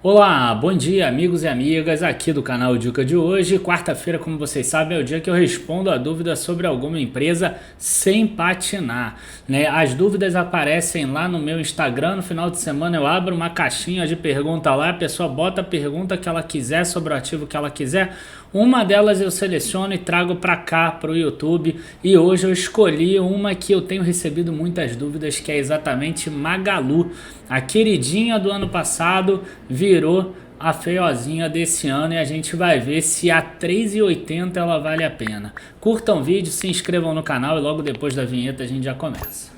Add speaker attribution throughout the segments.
Speaker 1: Olá, bom dia amigos e amigas aqui do canal Dica de hoje. Quarta-feira, como vocês sabem, é o dia que eu respondo a dúvida sobre alguma empresa sem patinar, né? As dúvidas aparecem lá no meu Instagram. No final de semana eu abro uma caixinha de pergunta lá, a pessoa bota a pergunta que ela quiser sobre o ativo que ela quiser. Uma delas eu seleciono e trago para cá, para o YouTube. E hoje eu escolhi uma que eu tenho recebido muitas dúvidas, que é exatamente Magalu. A queridinha do ano passado virou a feiozinha desse ano e a gente vai ver se a 3,80 ela vale a pena. Curtam o vídeo, se inscrevam no canal e logo depois da vinheta a gente já começa.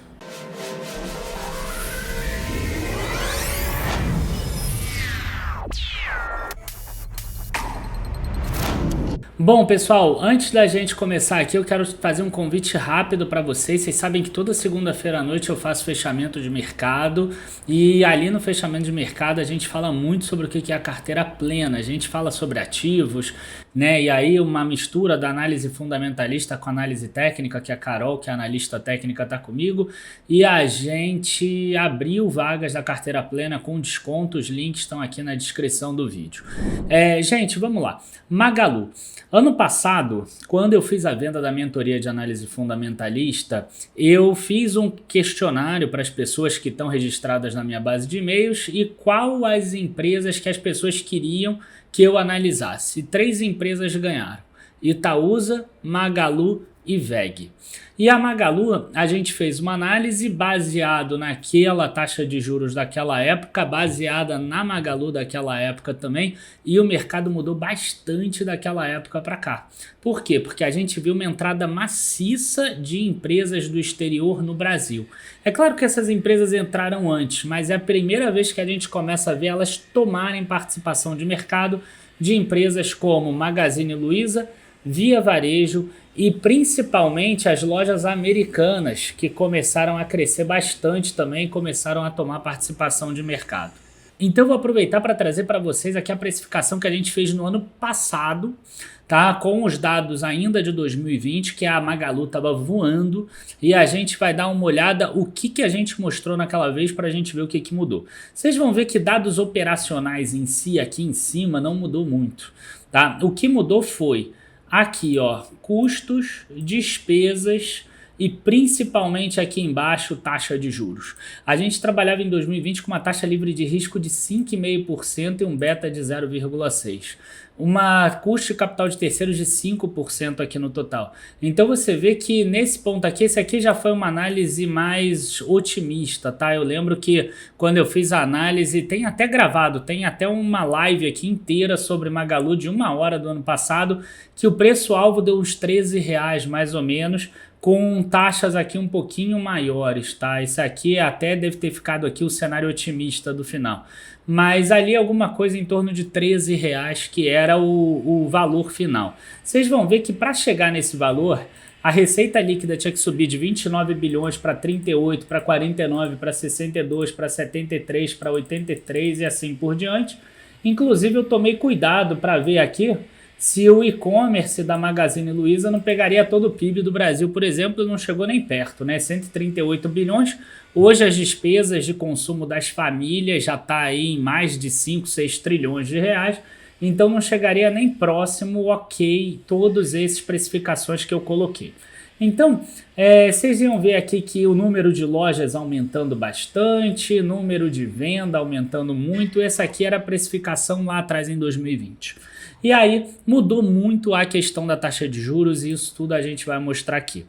Speaker 1: Bom, pessoal, antes da gente começar aqui, eu quero fazer um convite rápido para vocês. Vocês sabem que toda segunda-feira à noite eu faço fechamento de mercado e ali no fechamento de mercado a gente fala muito sobre o que é a carteira plena. A gente fala sobre ativos, né? E aí uma mistura da análise fundamentalista com análise técnica, que a Carol, que é analista técnica, está comigo. E a gente abriu vagas da carteira plena com desconto. Os links estão aqui na descrição do vídeo. Gente, vamos lá. Magalu. Ano passado, quando eu fiz a venda da mentoria de análise fundamentalista, eu fiz um questionário para as pessoas que estão registradas na minha base de e-mails e qual as empresas que as pessoas queriam que eu analisasse. 3 empresas ganharam: Itaúsa, Magalu e VEG. E a Magalu, a gente fez uma análise baseado naquela taxa de juros daquela época, baseada na Magalu daquela época também, e o mercado mudou bastante daquela época para cá. Por quê? Porque a gente viu uma entrada maciça de empresas do exterior no Brasil. É claro que essas empresas entraram antes, mas é a primeira vez que a gente começa a ver elas tomarem participação de mercado de empresas como Magazine Luiza, Via Varejo e principalmente as lojas americanas, que começaram a crescer bastante também, começaram a tomar participação de mercado. Então eu vou aproveitar para trazer para vocês aqui a precificação que a gente fez no ano passado, tá? Com os dados ainda de 2020, que a Magalu estava voando, e a gente vai dar uma olhada o que a gente mostrou naquela vez para a gente ver o que mudou. Vocês vão ver que dados operacionais em si, aqui em cima, não mudou muito, tá? O que mudou foi aqui, ó, custos, despesas e principalmente aqui embaixo, taxa de juros. A gente trabalhava em 2020 com uma taxa livre de risco de 5,5% e um beta de 0,6%. Uma custo de capital de terceiros de 5% aqui no total. Então você vê que nesse ponto aqui, esse aqui já foi uma análise mais otimista, tá? Eu lembro que quando eu fiz a análise, tem até gravado, tem até uma live aqui inteira sobre Magalu de 1 hora do ano passado, que o preço-alvo deu uns R$13 mais ou menos, com taxas aqui um pouquinho maiores, tá? Esse aqui até deve ter ficado aqui o cenário otimista do final. Mas ali alguma coisa em torno de R$13 que era o valor final. Vocês vão ver que para chegar nesse valor, a receita líquida tinha que subir de 29 bilhões para 38, para 49, para 62, para 73, para 83 e assim por diante. Inclusive eu tomei cuidado para ver aqui se o e-commerce da Magazine Luiza não pegaria todo o PIB do Brasil, por exemplo, não chegou nem perto, né? 138 bilhões. Hoje as despesas de consumo das famílias já está aí em mais de 5, 6 trilhões de reais, então não chegaria nem próximo, ok, todas essas precificações que eu coloquei. Então, vocês iam ver aqui que o número de lojas aumentando bastante, número de venda aumentando muito. Essa aqui era a precificação lá atrás em 2020. E aí mudou muito a questão da taxa de juros e isso tudo a gente vai mostrar aqui.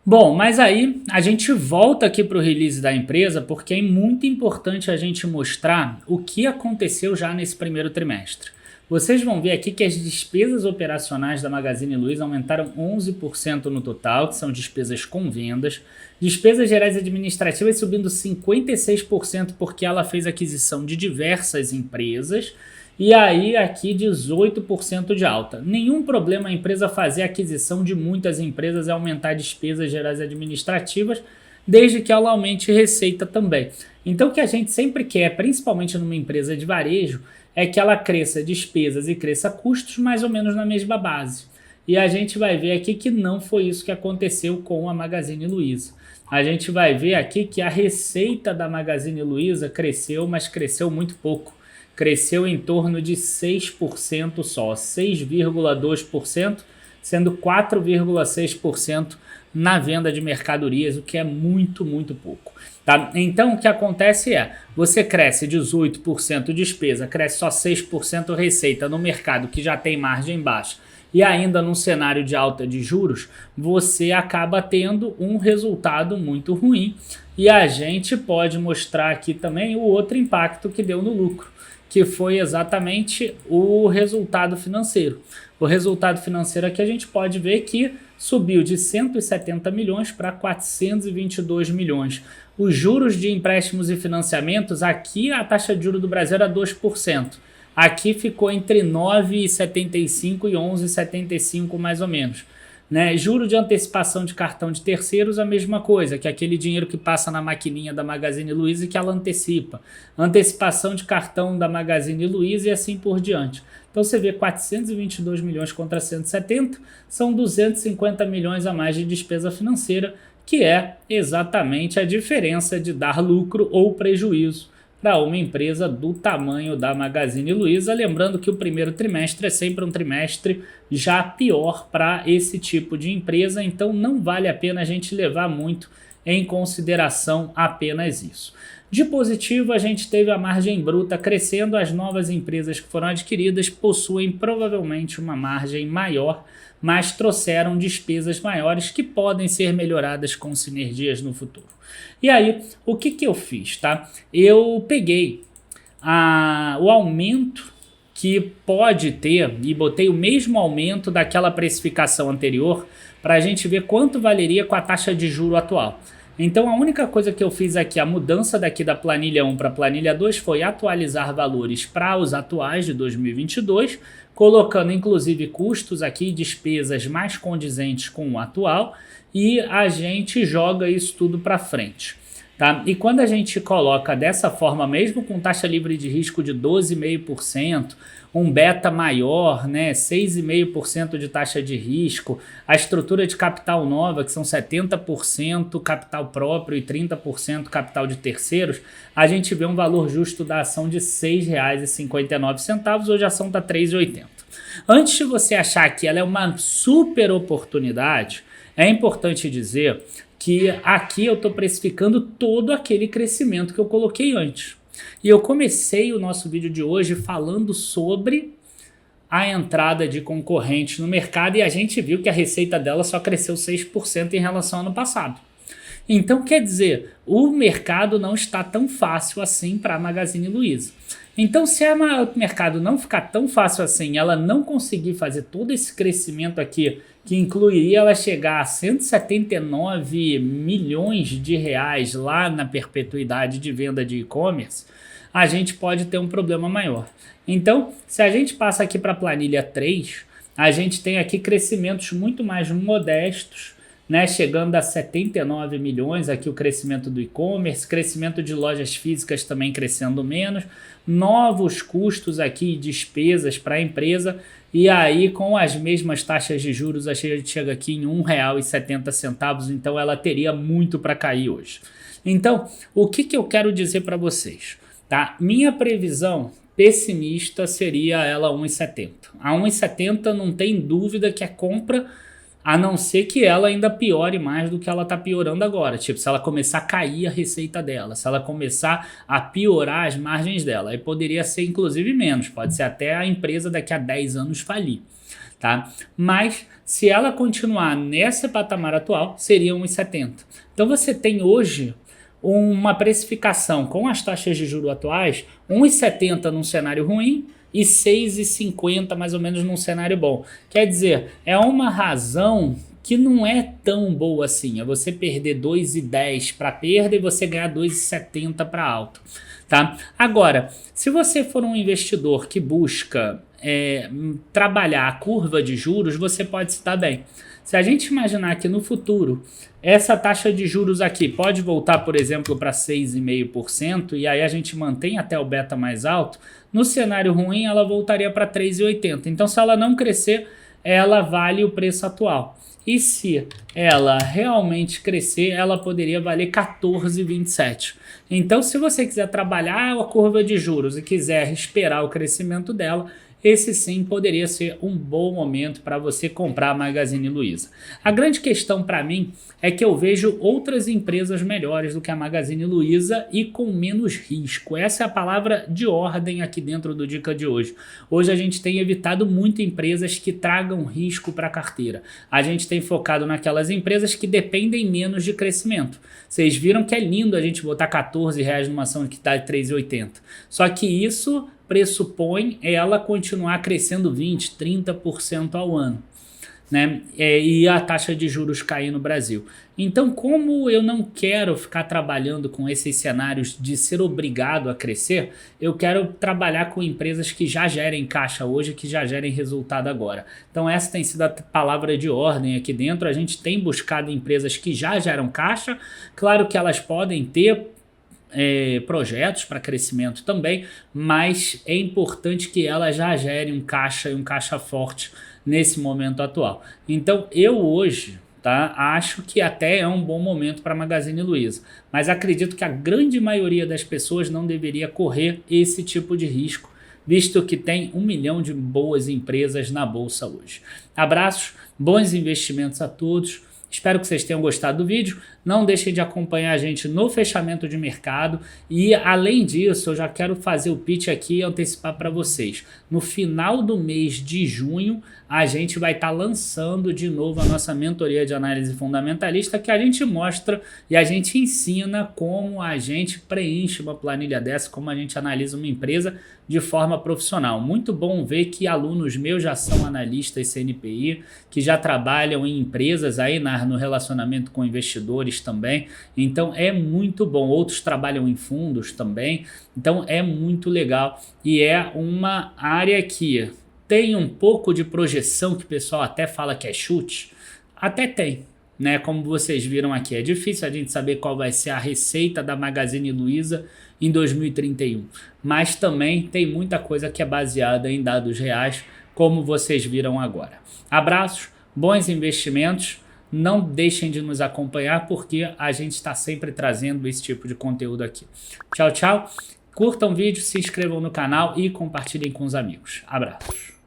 Speaker 1: Bom, mas aí a gente volta aqui para o release da empresa porque é muito importante a gente mostrar o que aconteceu já nesse primeiro trimestre. Vocês vão ver aqui que as despesas operacionais da Magazine Luiza aumentaram 11% no total, que são despesas com vendas. Despesas gerais administrativas subindo 56% porque ela fez aquisição de diversas empresas. E aí aqui 18% de alta. Nenhum problema a empresa fazer aquisição de muitas empresas e aumentar despesas gerais administrativas, desde que ela aumente receita também. Então o que a gente sempre quer, principalmente numa empresa de varejo, é que ela cresça despesas e cresça custos mais ou menos na mesma base. E a gente vai ver aqui que não foi isso que aconteceu com a Magazine Luiza. A gente vai ver aqui que a receita da Magazine Luiza cresceu, mas cresceu muito pouco. cresceu em torno de 6% só, 6,2%, sendo 4,6% na venda de mercadorias, o que é muito, muito pouco. Tá? Então, o que acontece é, você cresce 18% despesa, cresce só 6% receita no mercado que já tem margem baixa, e ainda num cenário de alta de juros, você acaba tendo um resultado muito ruim. E a gente pode mostrar aqui também o outro impacto que deu no lucro, que foi exatamente o resultado financeiro. O resultado financeiro aqui a gente pode ver que subiu de 170 milhões para 422 milhões. Os juros de empréstimos e financiamentos, aqui a taxa de juros do Brasil era 2%. Aqui ficou entre 9,75 e 11,75 mais ou menos. Né? Juro de antecipação de cartão de terceiros, a mesma coisa, que é aquele dinheiro que passa na maquininha da Magazine Luiza e que ela antecipa. Antecipação de cartão da Magazine Luiza e assim por diante. Então você vê 422 milhões contra 170, são 250 milhões a mais de despesa financeira, que é exatamente a diferença de dar lucro ou prejuízo para uma empresa do tamanho da Magazine Luiza, lembrando que o primeiro trimestre é sempre um trimestre já pior para esse tipo de empresa, então não vale a pena a gente levar muito em consideração apenas isso. De positivo, a gente teve a margem bruta crescendo, as novas empresas que foram adquiridas possuem provavelmente uma margem maior, mas trouxeram despesas maiores que podem ser melhoradas com sinergias no futuro. E aí, o que eu fiz, tá? Eu peguei o aumento que pode ter e botei o mesmo aumento daquela precificação anterior para a gente ver quanto valeria com a taxa de juro atual. Então a única coisa que eu fiz aqui, a mudança daqui da planilha 1 para a planilha 2 foi atualizar valores para os atuais de 2022, colocando inclusive custos aqui, despesas mais condizentes com o atual, e a gente joga isso tudo para frente. Tá? E quando a gente coloca dessa forma, mesmo com taxa livre de risco de 12,5%, um beta maior, né, 6,5% de taxa de risco, a estrutura de capital nova, que são 70% capital próprio e 30% capital de terceiros, a gente vê um valor justo da ação de R$ 6,59, hoje a ação está R$ 3,80. Antes de você achar que ela é uma super oportunidade, é importante dizer que aqui eu estou precificando todo aquele crescimento que eu coloquei antes. E eu comecei o nosso vídeo de hoje falando sobre a entrada de concorrentes no mercado e a gente viu que a receita dela só cresceu 6% em relação ao ano passado. Então, quer dizer, o mercado não está tão fácil assim para a Magazine Luiza. Então, se o mercado não ficar tão fácil assim, ela não conseguir fazer todo esse crescimento aqui, que incluiria ela chegar a 179 milhões de reais lá na perpetuidade de venda de e-commerce, a gente pode ter um problema maior. Então, se a gente passa aqui para a planilha 3, a gente tem aqui crescimentos muito mais modestos, né, chegando a 79 milhões, aqui o crescimento do e-commerce, crescimento de lojas físicas também crescendo menos, novos custos aqui, despesas para a empresa, e aí com as mesmas taxas de juros a gente chega aqui em R$ 1,70, então ela teria muito para cair hoje. Então, o que eu quero dizer para vocês? Tá? Minha previsão pessimista seria ela 1,70. A 1,70 não tem dúvida que é compra, a não ser que ela ainda piore mais do que ela está piorando agora. Tipo, se ela começar a cair a receita dela, se ela começar a piorar as margens dela, aí poderia ser inclusive menos, pode ser até a empresa daqui a 10 anos falir. Tá? Mas se ela continuar nesse patamar atual, seria 1,70. Então você tem hoje uma precificação com as taxas de juros atuais, 1,70 num cenário ruim, e 6,50 mais ou menos num cenário bom. Quer dizer, é uma razão que não é tão boa assim. É você perder 2,10 para perda e você ganhar 2,70 para alta. Tá? Agora, se você for um investidor que busca trabalhar a curva de juros, você pode se dar bem. Se a gente imaginar que no futuro essa taxa de juros aqui pode voltar, por exemplo, para 6,5% e aí a gente mantém até o beta mais alto, no cenário ruim ela voltaria para 3,80. Então, se ela não crescer, ela vale o preço atual. e se ela realmente crescer, ela poderia valer 14,27. Então, se você quiser trabalhar a curva de juros e quiser esperar o crescimento dela, esse sim poderia ser um bom momento para você comprar a Magazine Luiza. A grande questão para mim é que eu vejo outras empresas melhores do que a Magazine Luiza e com menos risco. Essa é a palavra de ordem aqui dentro do Dica de hoje. Hoje a gente tem evitado muito empresas que tragam risco para a carteira. A gente tem focado naquelas empresas que dependem menos de crescimento. Vocês viram que é lindo a gente botar R$14 numa ação que está de 3,80. Só que isso pressupõe ela continuar crescendo 20%, 30% ao ano, né? E a taxa de juros cair no Brasil. Então, como eu não quero ficar trabalhando com esses cenários de ser obrigado a crescer, eu quero trabalhar com empresas que já gerem caixa hoje, que já gerem resultado agora. Então, essa tem sido a palavra de ordem aqui dentro. A gente tem buscado empresas que já geram caixa. Claro que elas podem ter projetos para crescimento também, mas é importante que ela já gere um caixa e um caixa forte nesse momento atual. Então eu hoje acho que até é um bom momento para a Magazine Luiza, mas acredito que a grande maioria das pessoas não deveria correr esse tipo de risco, visto que tem 1 milhão de boas empresas na bolsa hoje. Abraços, bons investimentos a todos. Espero que vocês tenham gostado do vídeo. Não deixem de acompanhar a gente no fechamento de mercado. E além disso, eu já quero fazer o pitch aqui e antecipar para vocês. No final do mês de junho, a gente vai estar lançando de novo a nossa mentoria de análise fundamentalista, que a gente mostra e a gente ensina como a gente preenche uma planilha dessa, como a gente analisa uma empresa de forma profissional. Muito bom ver que alunos meus já são analistas CNPI, que já trabalham em empresas aí no relacionamento com investidores também. Então é muito bom. Outros trabalham em fundos também. Então é muito legal e é uma área que tem um pouco de projeção, que o pessoal até fala que é chute. Até tem, né? Como vocês viram aqui, é difícil a gente saber qual vai ser a receita da Magazine Luiza em 2031, mas também tem muita coisa que é baseada em dados reais, como vocês viram agora. Abraços, bons investimentos, não deixem de nos acompanhar porque a gente está sempre trazendo esse tipo de conteúdo aqui. Tchau, tchau, curtam o vídeo, se inscrevam no canal e compartilhem com os amigos. Abraços.